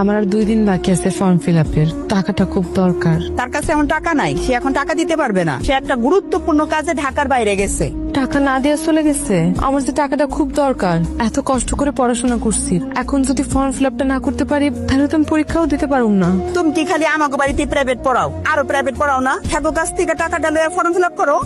আমার আর 2 দিন বাকি আছে ফর্ম ফিল আপের, টাকাটা খুব দরকার। তার কাছে এখন টাকা নাই, সে এখন টাকা দিতে পারবে না। সে একটা গুরুত্বপূর্ণ কাজে ঢাকার বাইরে গেছে। টাকা না দিয়ে চলে গেছে। আমার যে টাকাটা খুব দরকার, এত কষ্ট করে পড়াশোনা করছি, এখন যদি ফর্ম ফিল আপটা না করতে পারি তাহলে তো আমি পরীক্ষাও দিতে পারবো না। তুমি কি খালি আমাকে বাড়িতে প্রাইভেট পড়াও? আরো প্রাইভেট পড়াও না? ঠাকুর কাছ থেকে টাকাটা লয়ে ফর্ম ফিল আপ করো।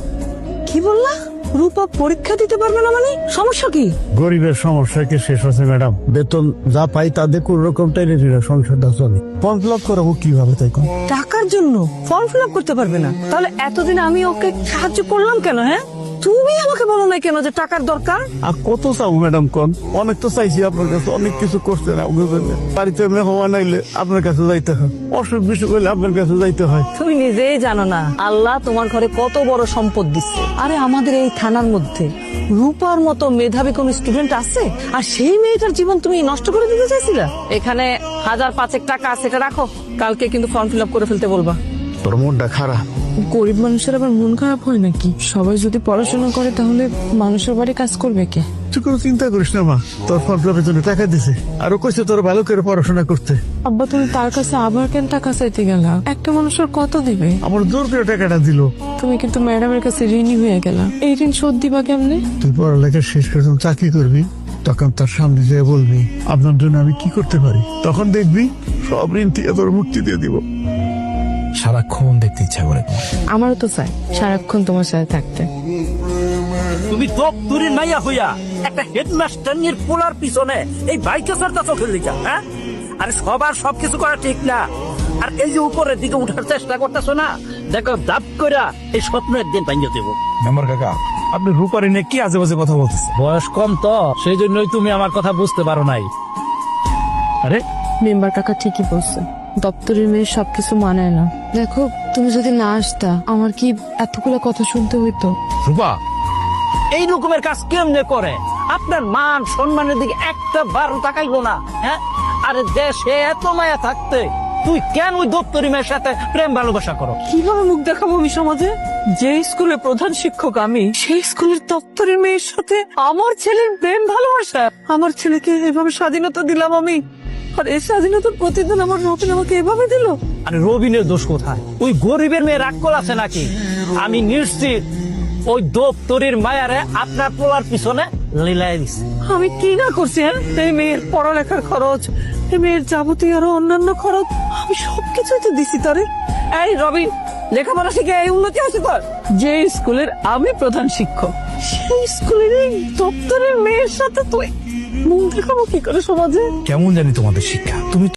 কি বললা? রূপা পরীক্ষা দিতে পারবে না মানে সমস্যা কি? গরিবের সমস্যা কি শেষ হচ্ছে ম্যাডাম? বেতন যা পাই তাদের কোন রকম টাইনে সংসারটা চলে। ফর্ম ফিল আপ করাবো কিভাবে? তাই কোন টাকার জন্য ফর্ম ফিল আপ করতে পারবে না? তাহলে এতদিন আমি ওকে সাহায্য করলাম কেন? হ্যাঁ, তুমি আমাকে বলো না কেন যে টাকার দরকার? আর কত চাবো ম্যাডাম কোন? অনেক তো চাইছি আপনার কাছে, অনেক কিছু করছেন আপনার জন্য। বাড়িতে মেহমান আইলে আপনার কাছে যাইতে হয়, অসুখ বিসুখ হইলে আপনার কাছে যাইতে হয়। তুমি নিজেই জানো না আল্লাহ তোমার ঘরে কত বড় সম্পদ দিচ্ছে। আরে আমাদের এই থানার মধ্যে রূপার মতো মেধাবী কোন স্টুডেন্ট আছে? আর সেই মেয়েটার জীবন তুমি নষ্ট করে দিতে চাইছিলা? এখানে 1000-5 টাকা আছে, এটা রাখো, কালকে কিন্তু ফর্ম ফিল আপ করে ফেলতে বলবা। তোর মনটা খারাপ। গরিব মানুষের আবার মন খারাপ হয় নাকি? সবাই যদি পড়াশোনা করে তাহলে মানুষের বাড়ি কাজ করবে কে? তুই কোনো চিন্তা করিস না মা, তোর ফর্ম ফিল আপের জন্য টাকা দিছে, আরো কইছে তোর ভালো করে পড়াশোনা করতে। আব্বা, তুমি তার কাছে আবার কেন টাকা চাইতে গেলা? একটা মানুষের কত দিবে? আমার জোর করে টাকাটা দিল। তুমি কিন্তু ম্যাডামের কাছে ঋণী হয়ে গেলা, এই ঋণ শোধ দিবা কেমনে? তুই পড়ালেখা শেষ করে যখন চাকরি করবি তখন তার সামনে যেয়ে বলবি আপনার জন্য আমি কি করতে পারি, তখন দেখবি সব ঋণ থেকে তোর মুক্তি দিয়ে দিব। সারাক্ষণ দেখতে ইচ্ছা করে তোমার। আমারও তো চাই সারাক্ষণ তোমার সাথে থাকতে। তুমি দপ্তরের মাইয়া হইয়া একটা হেডমাস্টার নিয়ে পোলার পিছনে এই বাইকে সারটা চোখের লিখা, হ্যাঁ? আরে সবার সবকিছু করা ঠিক না। আর এই যে উপরের দিকে উঠার চেষ্টা করতেছো না, দেখো দাপ কইরা এই স্বপ্ন একদিন ভাঙিয়ে দেবো। মেম্বার কাকা, আপনি রূপারি নিয়ে কি আজে বাজে কথা বলতেছেন? বয়স কম তো, সেই জন্যই তুমি আমার কথা বুঝতে পারো নাই। আরে মেম্বার কাকা ঠিকই বলছে, দপ্তরের মেয়ে সবকিছু মানায় না। দেখো, তুমি যদি না আসতা আমার কি এতগুলো কথা শুনতে হইতো? রূপা, এই রকমের কাজ কেমনে করে? আপনার মান সম্মানের দিকে একটা বার তাকাইলো না, হ্যাঁ? আরে দেশে এত মায়া থাকতে তুই কেন ওই দপ্তরি মেয়ের সাথে প্রেম ভালোবাসা করো? কিভাবে মুখ দেখাবো আমি সমাজে? যে স্কুলের প্রধান শিক্ষক আমি, সেই স্কুলের দপ্তরের মেয়ের সাথে আমার ছেলের প্রেম ভালোবাসা? আমার ছেলেকে এভাবে স্বাধীনতা দিলাম আমি, আর এই স্বাধীনতার প্রতিদিন আমার রবিন আমাকে এভাবে দিল। আরে রবিনের দোষ কোথায়? ওই গরিবের মেয়ে রাগ কল আছে নাকি? আমি নিশ্চিত ওই দপ্তরির মায়ারে আপনার পোলার পিছনে লীলাই দিছে। আমি কি না করছি? হ্যাঁ, এই মেয়ের পড়ালেখার খরচ, এই মেয়ের যাবতীয় আরো অন্যান্য খরচ আমি সবকিছুই তো দিছি তারে। এই রবিন, লেখাপড়া শিখে এই উন্নতি হচ্ছে তোর? যে স্কুলের আমি প্রধান শিক্ষক, সেই স্কুলের এই দপ্তরের মেয়ের সাথে তুই মুখ দেখাবো কি করে সমাজে? কেমন জানি তোমাদের শিক্ষা, তুমি